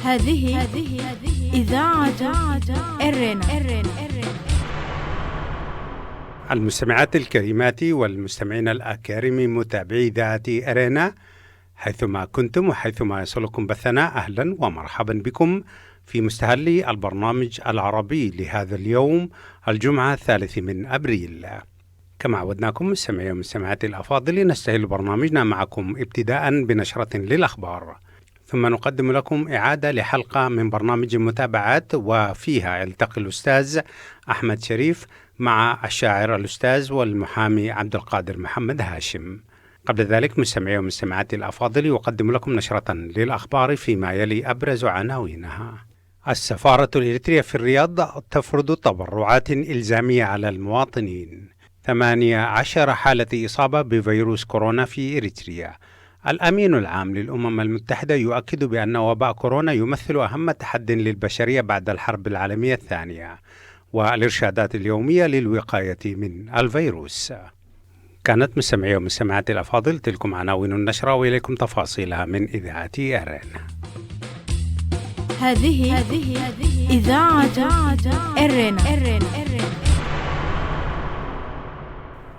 هذه إذاعة إرنا. المستمعات الكريمات والمستمعين الأكارم متابعي إذاعة إرنا حيثما كنتم وحيثما يصلكم بثنا، أهلا ومرحبا بكم في مستهل البرنامج العربي لهذا اليوم الجمعة 3 من أبريل. كما عودناكم مستمعي ومستمعات الأفاضل، نستهل برنامجنا معكم ابتداء بنشرة للأخبار، ثم نقدم لكم إعادة لحلقة من برنامج متابعات، وفيها يلتقي الأستاذ أحمد شريف مع الشاعر الأستاذ والمحامي عبد القادر محمد هاشم. قبل ذلك مستمعي ومستمعات الأفاضل، يقدم لكم نشرة للأخبار فيما يلي أبرز عناوينها. السفارة الإريترية في الرياض تفرض تبرعات إلزامية على المواطنين. 18 حالة إصابة بفيروس كورونا في إريتريا. الأمين العام للأمم المتحدة يؤكد بأن وباء كورونا يمثل أهم تحد للبشرية بعد الحرب العالمية الثانية، والإرشادات اليومية للوقاية من الفيروس. كانت مستمعي ومستمعات الأفاضل تلكم عناوين النشرة، وإليكم تفاصيلها من إذاعة إرنا. هذه إذاعة إرنا.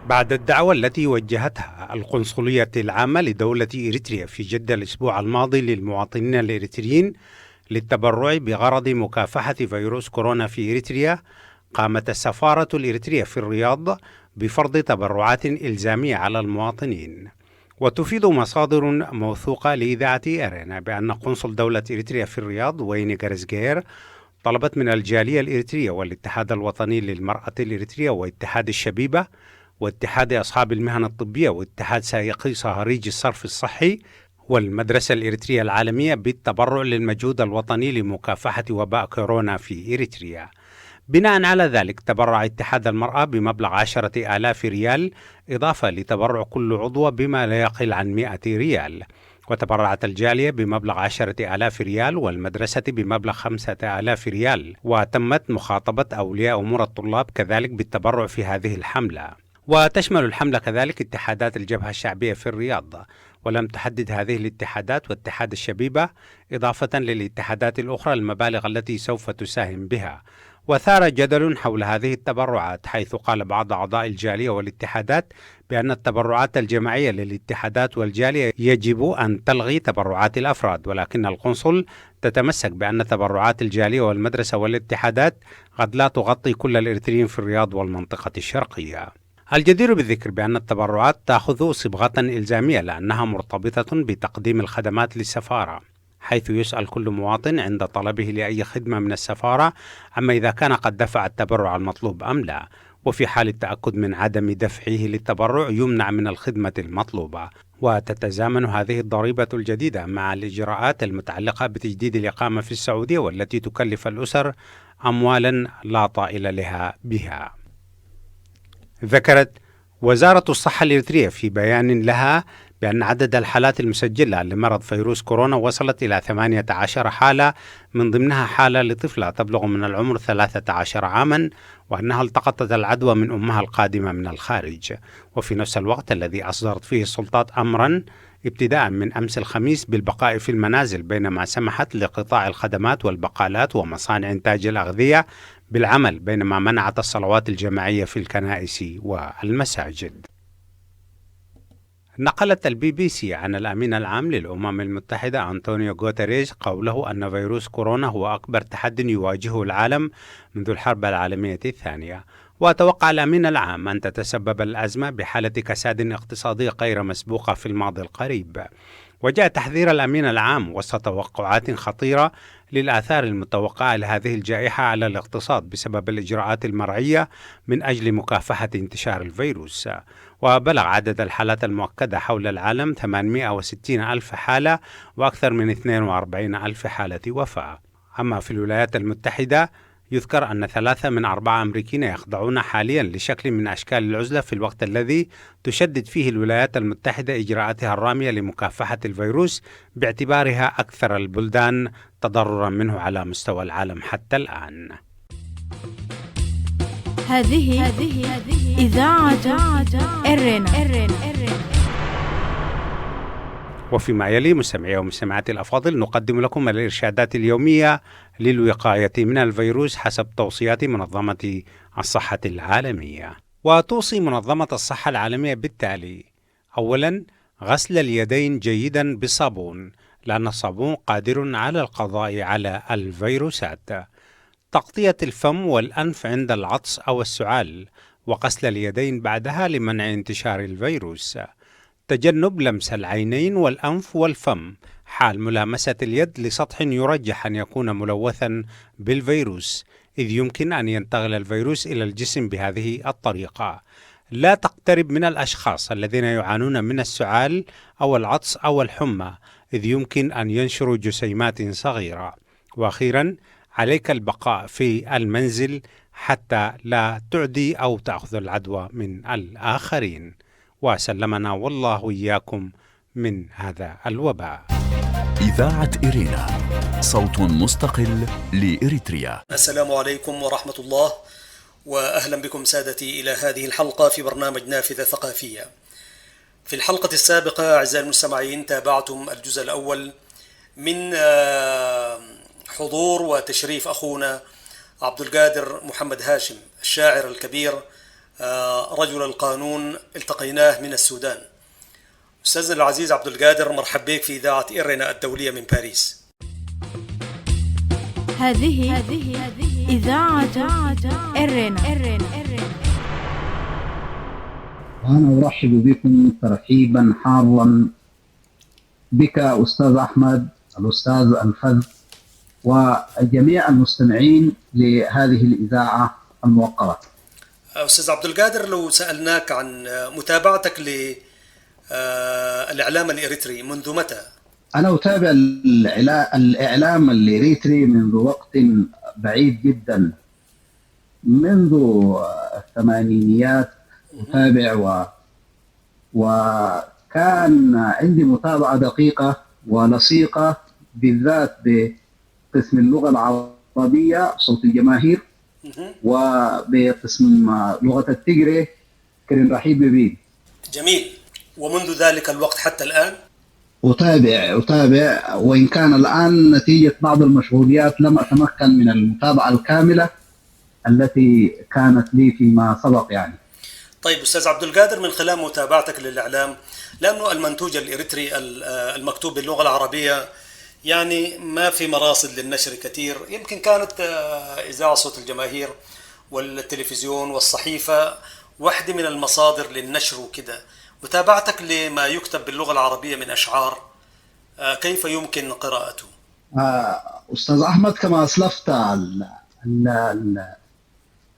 بعد الدعوة التي وجهتها القنصلية العامة لدولة إريتريا في جدة الأسبوع الماضي للمواطنين الإريتريين للتبرع بغرض مكافحة فيروس كورونا في إريتريا، قامت السفارة الإريترية في الرياض بفرض تبرعات إلزامية على المواطنين. وتفيد مصادر موثوقة لإذاعة إرنا بأن قنصل دولة إريتريا في الرياض ويني غارزغير طلبت من الجالية الإريترية والاتحاد الوطني للمرأة الإريترية واتحاد الشبيبة واتحاد أصحاب المهن الطبية واتحاد سائقي صهاريج الصرف الصحي والمدرسة الإريترية العالمية بالتبرع للمجهود الوطني لمكافحة وباء كورونا في إريتريا. بناء على ذلك تبرع اتحاد المرأة بمبلغ 10,000 ريال، إضافة لتبرع كل عضو بما لا يقل عن 100 ريال. وتبرعت الجالية بمبلغ 10,000 ريال والمدرسة بمبلغ 5,000 ريال، وتمت مخاطبة أولياء أمور الطلاب كذلك بالتبرع في هذه الحملة. وتشمل الحملة كذلك اتحادات الجبهة الشعبية في الرياض، ولم تحدد هذه الاتحادات واتحاد الشبيبة إضافة للاتحادات الأخرى المبالغ التي سوف تساهم بها. وثار جدل حول هذه التبرعات، حيث قال بعض أعضاء الجالية والاتحادات بأن التبرعات الجماعية للاتحادات والجالية يجب أن تلغي تبرعات الأفراد، ولكن القنصل تتمسك بأن تبرعات الجالية والمدرسة والاتحادات قد لا تغطي كل الإريتريين في الرياض والمنطقة الشرقية. الجدير بالذكر بأن التبرعات تأخذ صبغة إلزامية لأنها مرتبطة بتقديم الخدمات للسفارة، حيث يسأل كل مواطن عند طلبه لأي خدمة من السفارة عما إذا كان قد دفع التبرع المطلوب أم لا، وفي حال التأكد من عدم دفعه للتبرع يمنع من الخدمة المطلوبة. وتتزامن هذه الضريبة الجديدة مع الإجراءات المتعلقة بتجديد الإقامة في السعودية، والتي تكلف الأسر أموالا لا طائل لها بها. ذكرت وزارة الصحة الإريترية في بيان لها بأن عدد الحالات المسجلة لمرض فيروس كورونا وصلت إلى 18 حالة، من ضمنها حالة لطفلة تبلغ من العمر 13 عاما، وأنها التقطت العدوى من أمها القادمة من الخارج. وفي نفس الوقت الذي أصدرت فيه السلطات أمرا ابتداء من أمس الخميس بالبقاء في المنازل، بينما سمحت لقطاع الخدمات والبقالات ومصانع إنتاج الأغذية بالعمل، بينما منعت الصلوات الجماعية في الكنائس والمساجد. نقلت BBC عن الأمين العام للأمم المتحدة أنطونيو غوتيريز قوله أن فيروس كورونا هو أكبر تحد يواجهه العالم منذ الحرب العالمية الثانية. وتوقع الأمين العام أن تتسبب الأزمة بحالة كساد اقتصادي غير مسبوقة في الماضي القريب. وجاء تحذير الأمين العام وسط توقعات خطيرة للآثار المتوقعة لهذه الجائحة على الاقتصاد بسبب الإجراءات المرعية من أجل مكافحة انتشار الفيروس. وبلغ عدد الحالات المؤكدة حول العالم 860 ألف حالة، وأكثر من 42 ألف حالة وفاة. أما في الولايات المتحدة يذكر أن 3 من 4 أمريكيين يخضعون حاليا لشكل من أشكال العزلة في الوقت الذي تشدد فيه الولايات المتحدة إجراءاتها الرامية لمكافحة الفيروس، باعتبارها أكثر البلدان تضررا منه على مستوى العالم حتى الآن. هذه إذاعة إرنا. وفيما يلي مستمعي ومستمعاتي الأفاضل نقدم لكم الإرشادات اليومية للوقاية من الفيروس حسب توصيات منظمة الصحة العالمية. وتوصي منظمة الصحة العالمية بالتالي: أولا، غسل اليدين جيدا بالصابون، لأن الصابون قادر على القضاء على الفيروسات. تغطية الفم والأنف عند العطس أو السعال، وغسل اليدين بعدها لمنع انتشار الفيروس. تجنب لمس العينين والأنف والفم حال ملامسة اليد لسطح يرجح أن يكون ملوثا بالفيروس، إذ يمكن أن ينتقل الفيروس إلى الجسم بهذه الطريقة. لا تقترب من الأشخاص الذين يعانون من السعال أو العطس أو الحمى، إذ يمكن أن ينشروا جسيمات صغيرة. وأخيرا، عليك البقاء في المنزل حتى لا تعدي أو تأخذ العدوى من الآخرين. وسلمنا والله وإياكم من هذا الوباء. إذاعة إرينا، صوت مستقل لإريتريا. السلام عليكم ورحمة الله، وأهلا بكم سادتي إلى هذه الحلقة في برنامج نافذة ثقافية. في الحلقة السابقة أعزائي المستمعين تابعتم الجزء الأول من حضور وتشريف أخونا عبد القادر محمد هاشم الشاعر الكبير رجل القانون، التقيناه من السودان. أستاذنا العزيز عبد القادر، مرحب بك في إذاعة إرينا الدولية من باريس. هذه إذاعة إرينا. وأنا أرحب بكم ترحيبا حارا بك أستاذ أحمد، الأستاذ الفذ، وجميع المستمعين لهذه الإذاعة الموقرة. أستاذ عبد القادر، لو سألناك عن متابعتك للإعلام الإريتري منذ متى؟ أنا أتابع الإعلام الإريتري منذ وقت بعيد جدا، منذ الثمانينيات أتابع، وكان عندي متابعة دقيقة ولصيقة بالذات بقسم اللغة العربية صوت الجماهير، وبقسم لغة التجري كريم رحيب ببين. جميل. ومنذ ذلك الوقت حتى الآن أتابع، وإن كان الآن نتيجة بعض المشغوليات لم أتمكن من المتابعة الكاملة التي كانت لي فيما سبق يعني. طيب أستاذ عبد القادر، من خلال متابعتك للإعلام، لأنه المنتوج الإريتري المكتوب باللغة العربية يعني ما في مراصد للنشر كثير، يمكن كانت إذاعة صوت الجماهير والتلفزيون والصحيفة واحدة من المصادر للنشر وكده. متابعتك لما يكتب باللغة العربية من أشعار، كيف يمكن قراءته؟ أستاذ أحمد، كما أسلفت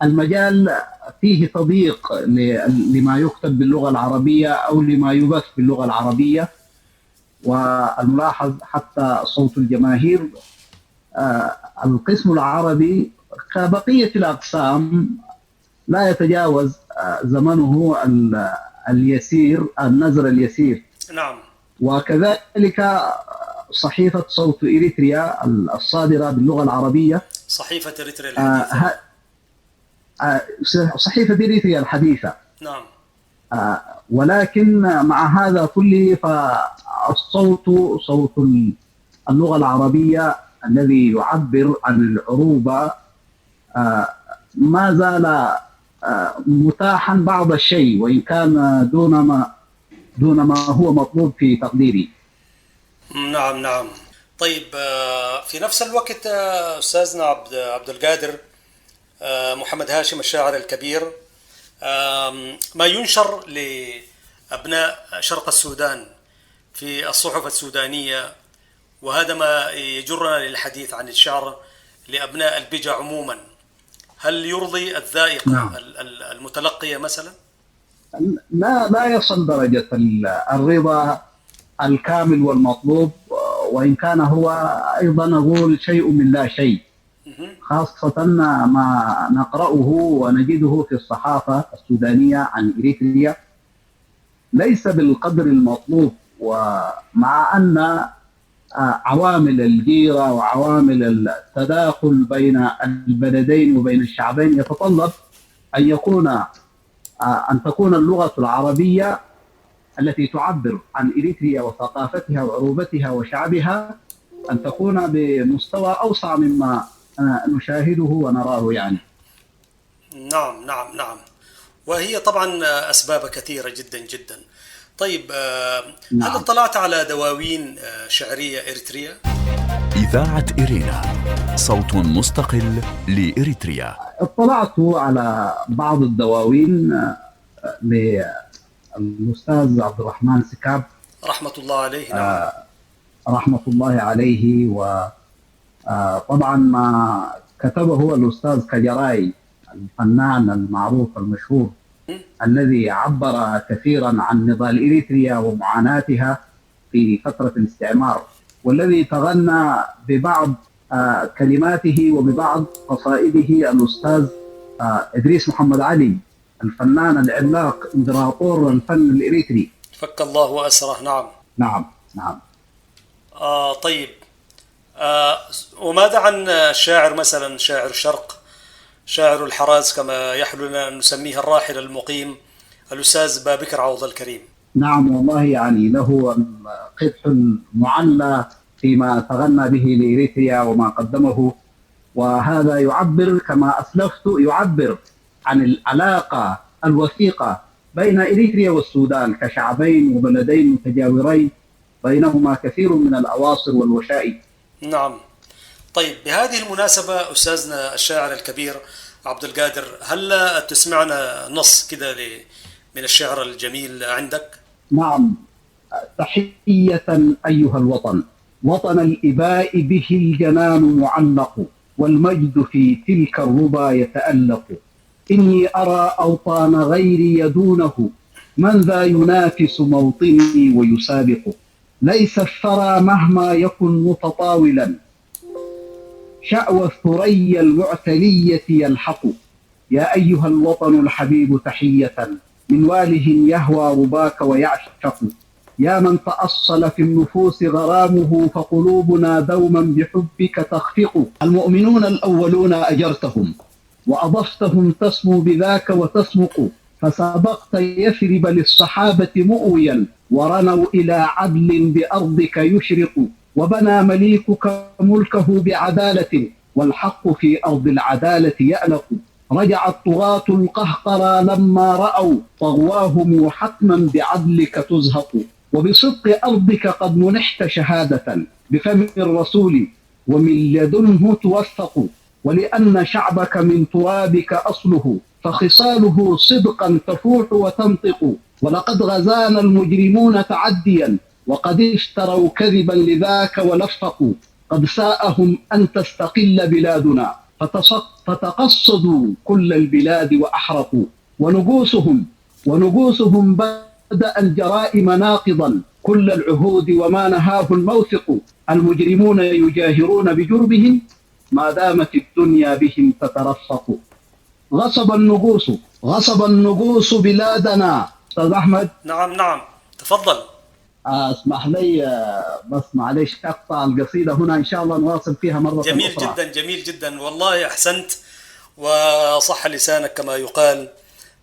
المجال فيه تضييق لما يكتب باللغة العربية أو لما يبث باللغة العربية، والملاحظ حتى صوت الجماهير القسم العربي كبقية الأقسام لا يتجاوز زمنه اليسير، النزر اليسير. نعم. وكذلك صحيفة صوت إريتريا الصادرة باللغة العربية، صحيفة إريتريا الحديثة. صحيفة إريتريا الحديثة. نعم. ولكن مع هذا كله فالصوت صوت اللغة العربية الذي يعبر عن العروبة ما زال متاحا بعض الشيء، وإن كان دون ما هو مطلوب في تقديري. نعم. طيب، في نفس الوقت أستاذنا عبد القادر محمد هاشم الشاعر الكبير، ما ينشر لأبناء شرق السودان في الصحف السودانية، وهذا ما يجرنا للحديث عن الشعر لأبناء البجع عموما، هل يرضي الذائق المتلقية مثلا؟ لا يصل درجة الرضا الكامل والمطلوب، وإن كان هو أيضا نقول شيء من لا شيء، خاصة ما نقرأه ونجده في الصحافة السودانية عن إريتريا ليس بالقدر المطلوب. ومع أن عوامل الجيرة وعوامل التداخل بين البلدين وبين الشعبين يتطلب أن تكون اللغة العربية التي تعبر عن إريتريا وثقافتها وعروبتها وشعبها أن تكون بمستوى أوسع مما نشاهده ونراه يعني. نعم نعم نعم، وهي طبعا أسباب كثيرة جدا جدا. طيب هل اطلعت على دواوين شعرية إريتريا؟ إذاعة إرينا، صوت مستقل لإريتريا. اطلعت على بعض الدواوين للأستاذ عبد الرحمن سكاب رحمة الله عليه. نعم. رحمة الله عليه. وطبعا ما كتبه الأستاذ كجراي الفنان المعروف المشهور الذي عبر كثيرا عن نضال إريتريا ومعاناتها في فترة الاستعمار، والذي تغنى ببعض كلماته وببعض قصائده الأستاذ إدريس محمد علي الفنان العملاق إمبراطور الفن الإريتري، فك الله أسره. نعم نعم نعم. طيب وماذا عن الشاعر مثلا شاعر الشرق، شاعر الحراز كما يحلو لنا أن نسميه الراحل المقيم الأستاذ بابكر عوض الكريم؟ نعم والله يعني له قدح معلى فيما تغنى به لإريتريا وما قدمه، وهذا يعبر كما أسلفت يعبر عن العلاقة الوثيقة بين إريتريا والسودان كشعبين وبلدين متجاورين بينهما كثير من الأواصر والوشائج. نعم. طيب بهذه المناسبة أستاذنا الشاعر الكبير عبد القادر، هل تسمعنا نص كده من الشعر الجميل عندك؟ نعم. تحية أيها الوطن، وطن الإباء به الجنان معلق، والمجد في تلك الربا يتألق. إني أرى أوطان غيري يدونه، من ذا ينافس موطني ويسابق. ليس الثرى مهما يكن متطاولا، شأوى الثريا المعتلية يلحق. يا أيها الوطن الحبيب تحية، من واله يهوى رباك ويعشق. يا من تأصل في النفوس غرامه، فقلوبنا دوما بحبك تخفق. المؤمنون الأولون أجرتهم، وأضفتهم تسمو بذاك وتسمق. فسبقت يثرب للصحابة مؤويا، ورنوا إلى عدل بأرضك يشرق. وبنى مليكك ملكه بعدالة، والحق في أرض العدالة يألق. رجع الطغاة القهقرى لما رأوا طغواهم حتما بعدلك تزهق. وبصدق أرضك قد منحت شهادة بفم الرسول، ومن لدنه توثق. ولأن شعبك من ترابك أصله، فخصاله صدقا تفوح وتنطق. ولقد غزانا المجرمون تعديا، وقد اشتروا كذبا لذاك ولفقوا. قد ساءهم أن تستقل بلادنا، فتقصدوا كل البلاد وأحرقوا. ونجوسهم بدأ الجرائم ناقضا كل العهود، وما نهاه الموثق. المجرمون يجاهرون بجرمهم، ما دامت الدنيا بهم تترفق. غصب النجوس بلادنا. أستاذ أحمد. نعم نعم تفضل. اسمح لي بس معلش اقطع القصيده هنا، ان شاء الله نواصل فيها مره جميل أخرى. جدا جميل جدا، والله احسنت وصح لسانك كما يقال.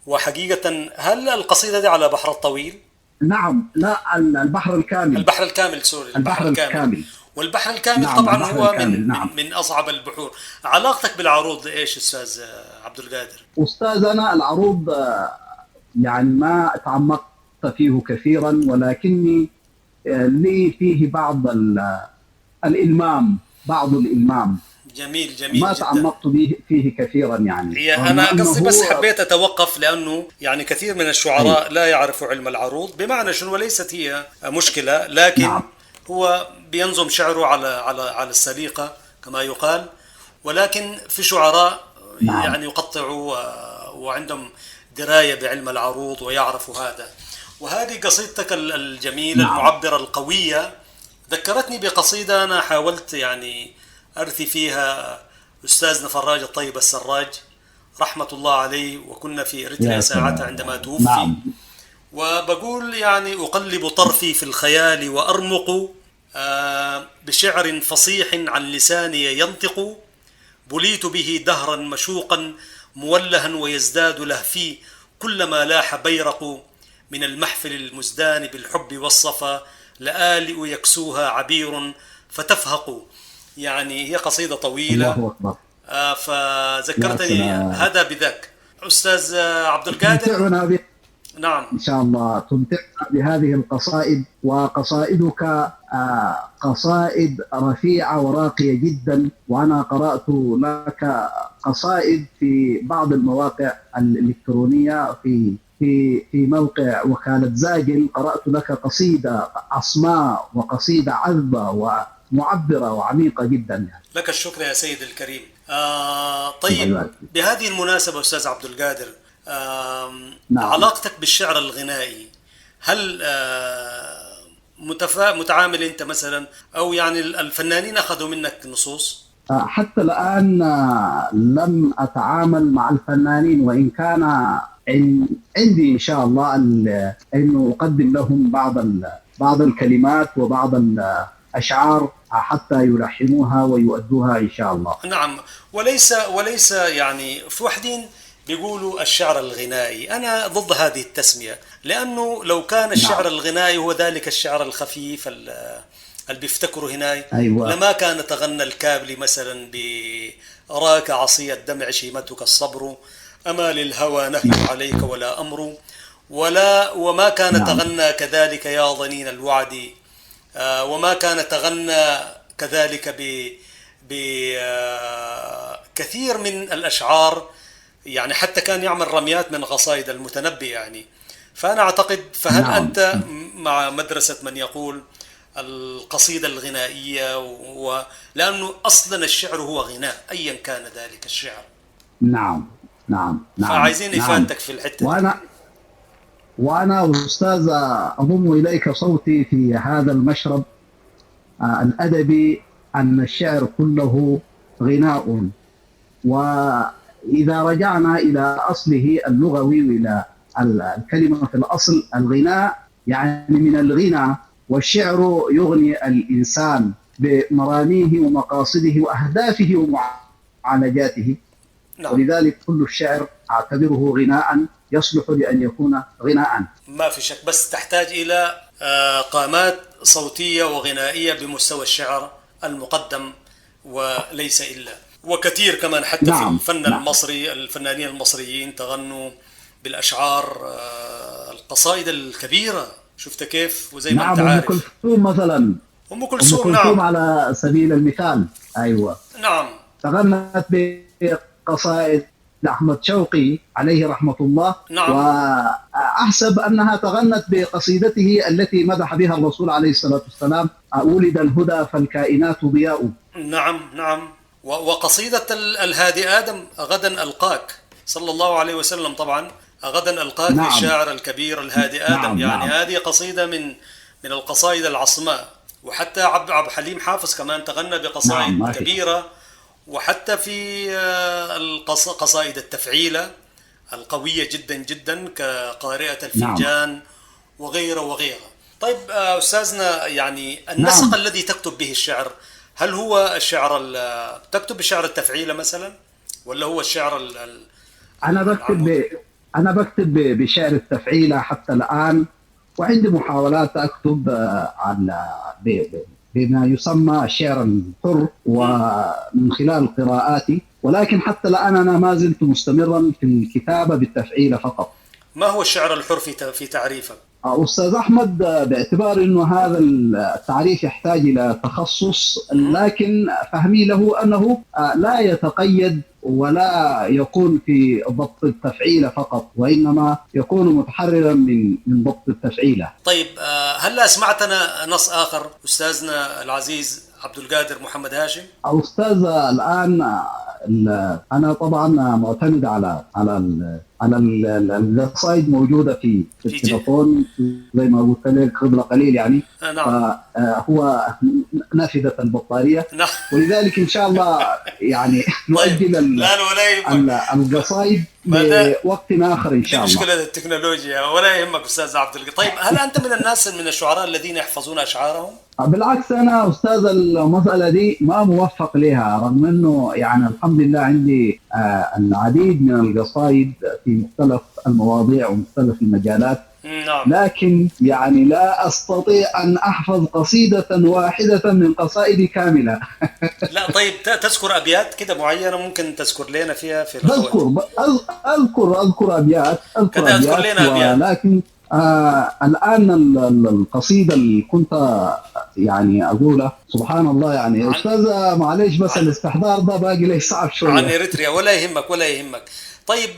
وحقيقه هل القصيده دي على بحر الطويل؟ نعم، لا البحر الكامل. البحر الكامل سوري، البحر الكامل. والبحر الكامل نعم، طبعا البحر هو الكامل. نعم. من اصعب البحور. علاقتك بالعروض ايش استاذ عبد القادر؟ استاذ انا العروض يعني ما تعمقت فيه كثيرا، ولكني لي فيه بعض الإلمام. جميل جميل ما جدا. تعمقت فيه كثيرا يعني. أنا قصدي بس حبيت أتوقف، لأنه يعني كثير من الشعراء لا يعرفوا علم العروض، بمعنى شنو ليست هي مشكلة، لكن نعم. هو بينظم شعره على السليقة كما يقال، ولكن في شعراء نعم. يعني يقطعوا وعندهم دراية بعلم العروض ويعرفوا هذا. وهذه قصيدتك الجميلة نعم. المعبرة القوية ذكرتني بقصيدة أنا حاولت يعني أرثي فيها أستاذنا فراج الطيب السراج رحمة الله عليه، وكنا في إريتريا ساعتها عندما توفي نعم. وبقول يعني أقلب طرفي في الخيال وأرمق بشعر فصيح عن لساني ينطق. بليت به دهرا مشوقا مولها، ويزداد لهفي كلما لاح بيرق. من المحفل المزدان بالحب والصفا لآلئ يكسوها عبير فتفهق. يعني هي قصيدة طويلة. الله أكبر. فذكرتني هذا بذاك. أستاذ عبد القادر، نعم إن شاء الله تمتعنا بهذه القصائد، وقصائدك قصائد رفيعة وراقية جدا. وأنا قرأت لك قصائد في بعض المواقع الإلكترونية، في موقع وكالة زاجل قرأت لك قصيدة عصماء وقصيدة عذبة ومعبرة وعميقة جدا يعني. لك الشكر يا سيد الكريم. طيب، بهذه المناسبة أستاذ عبد القادر، نعم. علاقتك بالشعر الغنائي، هل متعامل أنت مثلا، أو يعني الفنانين أخذوا منك نصوص؟ حتى الآن لم أتعامل مع الفنانين، وإن كان عندي إن شاء الله أنه أقدم لهم بعض الكلمات وبعض الأشعار حتى يلحنوها ويؤدوها إن شاء الله. نعم، وليس يعني في وحدين بيقولوا الشعر الغنائي. أنا ضد هذه التسمية، لأنه لو كان الشعر الغنائي هو ذلك الشعر الخفيف اللي بيفتكروا هناي، أيوة. لما كان تغنى الكابلي مثلا بأراك عصي الدمع شيمتك الصبر، أما للهوى نهي عليك ولا أمر، وما كان تغنى كذلك يا ظنين الوعد، وما كان تغنى كذلك بكثير من الأشعار. يعني حتى كان يعمل رميات من قصائد المتنبي يعني. فأنا أعتقد، فهل أنت مع مدرسة من يقول القصيدة الغنائية؟ لأنه أصلا الشعر هو غناء أيا كان ذلك الشعر. نعم. فعايزين إفادتك في الحتة. وأنا أستاذ أضم إليك صوتي في هذا المشرب الأدبي، أن الشعر كله غناء. وإذا رجعنا إلى أصله اللغوي وإلى الكلمة في الأصل، الغناء يعني من الغنى، والشعر يغني الإنسان بمراميه ومقاصده وأهدافه ومعالجاته. نعم. ولذلك كل الشعر أعتبره غناء يصلح لأن يكون غناء. ما في شك، بس تحتاج إلى قامات صوتية وغنائية بمستوى الشعر المقدم وليس إلا. وكثير كمان حتى في الفن المصري، الفنانين المصريين تغنوا بالأشعار القصائد الكبيرة، شفت كيف؟ وزي ما أنت عارف، أم كلثوم مثلا، أم كلثوم على سبيل المثال. أيوة، نعم، تغنت بقصائد أحمد شوقي عليه رحمة الله. نعم. وأحسب أنها تغنت بقصيدته التي مدح بها الرسول عليه الصلاة والسلام: ولد الهدى فالكائنات ضياء. نعم. وقصيدة الهادي آدم: غدا ألقاك، صلى الله عليه وسلم. طبعا غدا ألقاك للشاعر الكبير الهادي آدم. يعني هذه قصيدة من القصائد العصماء. وحتى عبد الحليم حافظ كمان تغنى بقصائد كبيرة. وحتى في قصائد التفعيلة القوية جدا جدا كقارئة الفنجان وغيره. طيب أستاذنا، يعني النسق الذي تكتب به الشعر، هل هو الشعر تكتب بشعر التفعيلة مثلا، ولا هو الشعر أنا بكتب بشعر التفعيلة حتى الآن، وعندي محاولات أكتب بما يسمى الشعر الحر ومن خلال قراءاتي، ولكن حتى الآن أنا ما زلت مستمرا في الكتابة بالتفعيلة فقط. ما هو الشعر الحر في تعريفك؟ أستاذ أحمد، باعتبار أنه هذا التعريف يحتاج إلى تخصص، لكن فهمي له أنه لا يتقيد ولا يكون في ضبط التفعيلة فقط، وإنما يكون متحررا من ضبط التفعيلة. طيب، هل سمعتنا نص آخر أستاذنا العزيز عبد القادر محمد هاشم؟ أستاذ، الآن أنا طبعا معتمد على القصائد موجودة في التليفون زي ما قلت لك قبل قليل يعني. نعم. فهو نافذة البطارية. نعم. ولذلك إن شاء الله يعني نؤجل القصائد لوقت آخر إن شاء الله. مشكلة التكنولوجيا، ولا يهمك أستاذ عبد القادر. طيب، هل أنت من الناس من الشعراء الذين يحفظون أشعارهم؟ بالعكس، أنا أستاذ المسألة دي ما موفق لها، رغم أنه يعني الحمد لله عندي العديد من القصائد في مختلف المواضيع ومختلف المجالات، نعم. لكن يعني لا أستطيع أن أحفظ قصيدة واحدة من قصائدي كاملة. لا طيب، تذكر أبيات كده معينة ممكن تذكر لنا فيها في بذكر الأخوات؟ أذكر أبيات كده اذكر لنا أبيات. ولكن الآن القصيدة اللي كنت يعني أقولها، سبحان الله يعني أستاذ معلش بس الاستحضار ده باقي لي صعب شوية. عن إريتريا، ولا يهمك ولا يهمك. طيب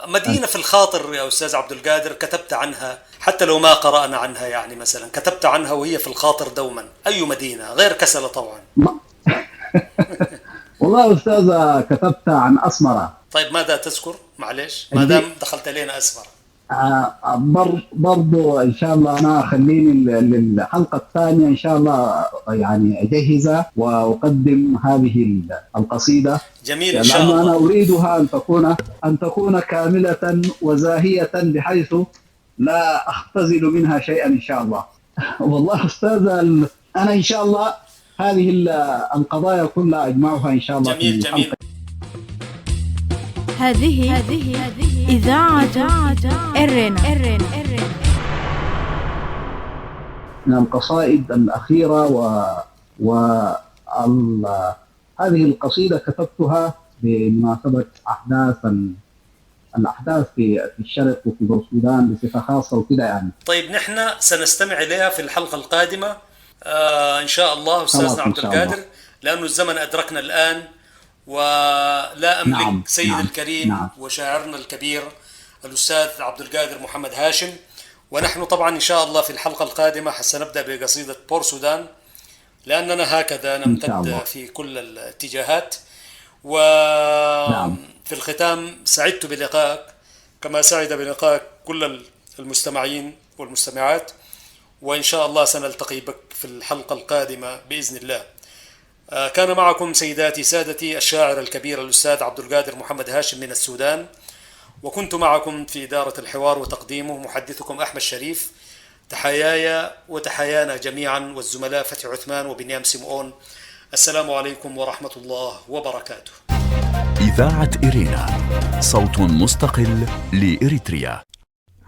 مدينة في الخاطر يا أستاذ عبد القادر كتبت عنها، حتى لو ما قرأنا عنها، يعني مثلا كتبت عنها وهي في الخاطر دوما، أي مدينة غير كسلة طبعا؟ والله أستاذ كتبت عن أسمرة. طيب ماذا تذكر؟ معلش ما دام دخلت لنا أسمر. برضو إن شاء الله أنا خليني للحلقة الثانية إن شاء الله يعني أجهزها وأقدم هذه القصيدة. جميل إن شاء الله. لأن أنا أريدها أن تكون كاملة وزاهية بحيث لا أختزل منها شيئا إن شاء الله. والله أستاذ أنا إن شاء الله هذه القضايا كلها أجمعها إن شاء الله. جميل. هذه إذاعة إرنا. من القصائد الأخيرة هذه القصيدة كتبتها بمناسبة الأحداث في الشرق وفي السودان بصفة خاصة وكذا يعني. طيب نحن سنستمع إليها في الحلقة القادمة إن شاء الله أستاذنا عبد القادر، لأنه الزمن أدركنا الآن ولا أملك. نعم. سيد الكريم. نعم. وشاعرنا الكبير الأستاذ عبد القادر محمد هاشم. ونحن طبعا إن شاء الله في الحلقة القادمة سنبدأ بقصيدة بور سودان، لأننا هكذا نمتد في كل الاتجاهات. وفي الختام سعدت بلقائك كما سعد بلقائك كل المستمعين والمستمعات، وإن شاء الله سنلتقي بك في الحلقة القادمة بإذن الله. كان معكم سيداتي سادتي الشاعر الكبير الأستاذ عبد القادر محمد هاشم من السودان، وكنت معكم في إدارة الحوار وتقديمه محدثكم أحمد شريف. تحياي وتحيانا جميعا والزملاء فتحي عثمان وبنيام سمعون. السلام عليكم ورحمة الله وبركاته. إذاعة إرينا، صوت مستقل لإريتريا.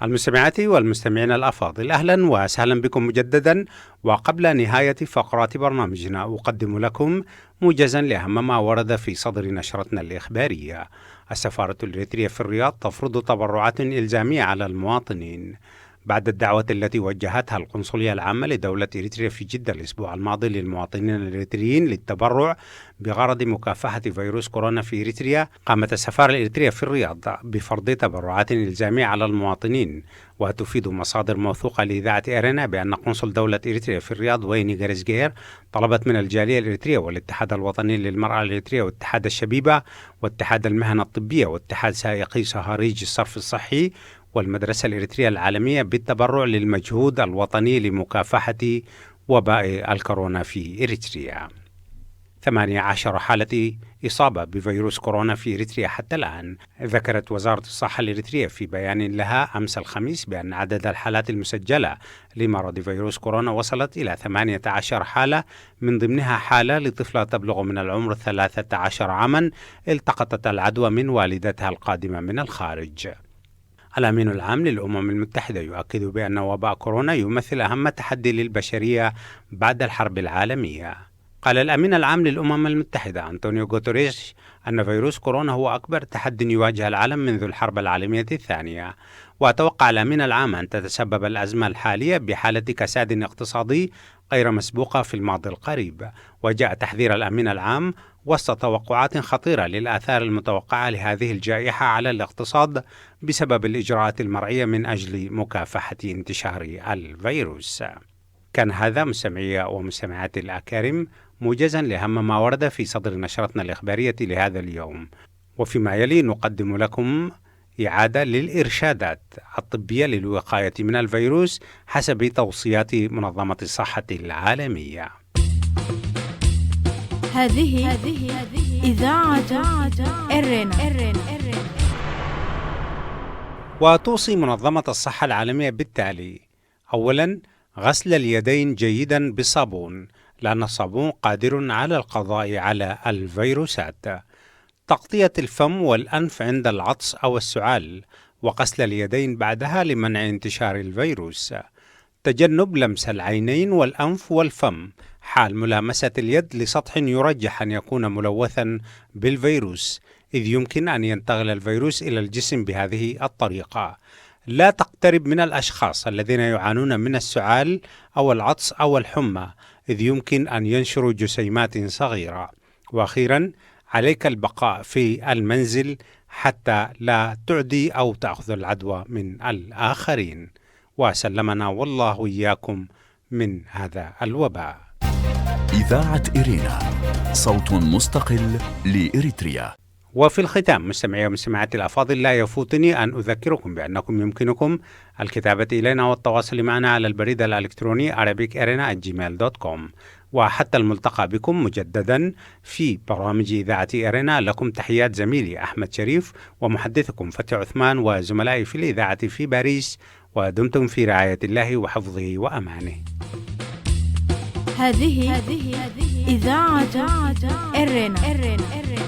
المستمعات والمستمعين الأفاضل، أهلا وسهلا بكم مجددا. وقبل نهاية فقرات برنامجنا أقدم لكم موجزا لأهم ما ورد في صدر نشرتنا الإخبارية. السفارة الإريترية في الرياض تفرض تبرعات إلزامية على المواطنين بعد الدعوة التي وجهتها القنصلية العامة لدولة إريتريا في جدة الأسبوع الماضي للمواطنين الإريتريين للتبرع بغرض مكافحة فيروس كورونا في إريتريا. قامت السفارة الإريترية في الرياض بفرض تبرعات إلزامية على المواطنين. وتفيد مصادر موثوقة لإذاعة إرينا بأن قنصل دولة إريتريا في الرياض ويني غاريزغير طلبت من الجالية الإريترية والاتحاد الوطني للمرأة الإريترية واتحاد الشبيبة واتحاد المهنة الطبية واتحاد سائقي سهاريج الصرف الصحي والمدرسة الإريترية العالمية بالتبرع للمجهود الوطني لمكافحة وباء الكورونا في إريتريا. 18 حالة إصابة بفيروس كورونا في إريتريا حتى الآن. ذكرت وزارة الصحة الإريترية في بيان لها أمس الخميس بأن عدد الحالات المسجلة لمرض فيروس كورونا وصلت إلى 18 حالة، من ضمنها حالة لطفلة تبلغ من العمر 13 عاما التقطت العدوى من والدتها القادمة من الخارج. الأمين العام للأمم المتحدة يؤكد بأن وباء كورونا يمثل أهم تحدي للبشرية بعد الحرب العالمية. قال الأمين العام للأمم المتحدة أنطونيو غوتيريش أن فيروس كورونا هو أكبر تحدي يواجه العالم منذ الحرب العالمية الثانية. وأتوقع الأمين العام أن تتسبب الأزمة الحالية بحالة كساد اقتصادي غير مسبوقة في الماضي القريب. وجاء تحذير الأمين العام وسط توقعات خطيرة للآثار المتوقعة لهذه الجائحة على الاقتصاد بسبب الإجراءات المرعية من أجل مكافحة انتشار الفيروس. كان هذا مستمعي ومستمعات الأكارم موجزا لأهم ما ورد في صدر نشرتنا الإخبارية لهذا اليوم. وفيما يلي نقدم لكم إعادة للإرشادات الطبية للوقاية من الفيروس حسب توصيات منظمة الصحة العالمية. هذه إذاعة إرنا. وتوصي منظمة الصحة العالمية بالتالي: أولا، غسل اليدين جيدا بالصابون لأن الصابون قادر على القضاء على الفيروسات. تغطية الفم والأنف عند العطس أو السعال، وغسل اليدين بعدها لمنع انتشار الفيروس. تجنب لمس العينين والأنف والفم حال ملامسة اليد لسطح يرجح أن يكون ملوثا بالفيروس، إذ يمكن أن ينتقل الفيروس إلى الجسم بهذه الطريقة. لا تقترب من الأشخاص الذين يعانون من السعال أو العطس أو الحمى، إذ يمكن أن ينشروا جسيمات صغيرة. وأخيرا، عليك البقاء في المنزل حتى لا تعدي أو تأخذ العدوى من الآخرين. وسلمنا والله وإياكم من هذا الوباء. إذاعة إرينا، صوت مستقل لإريتريا. وفي الختام مستمعي ومستمعاتي الأفاضل، لا يفوتني أن أذكركم بأنكم يمكنكم الكتابة إلينا والتواصل معنا على البريد الإلكتروني arabicirena@gmail.com. وحتى الملتقى بكم مجددا في برامج إذاعة إرينا. لكم تحيات زميلي أحمد شريف ومحدثكم فتح عثمان وزملائي في الإذاعة في باريس، ودمتم في رعاية الله وحفظه وأمانه. هذه إذاعة إرينا.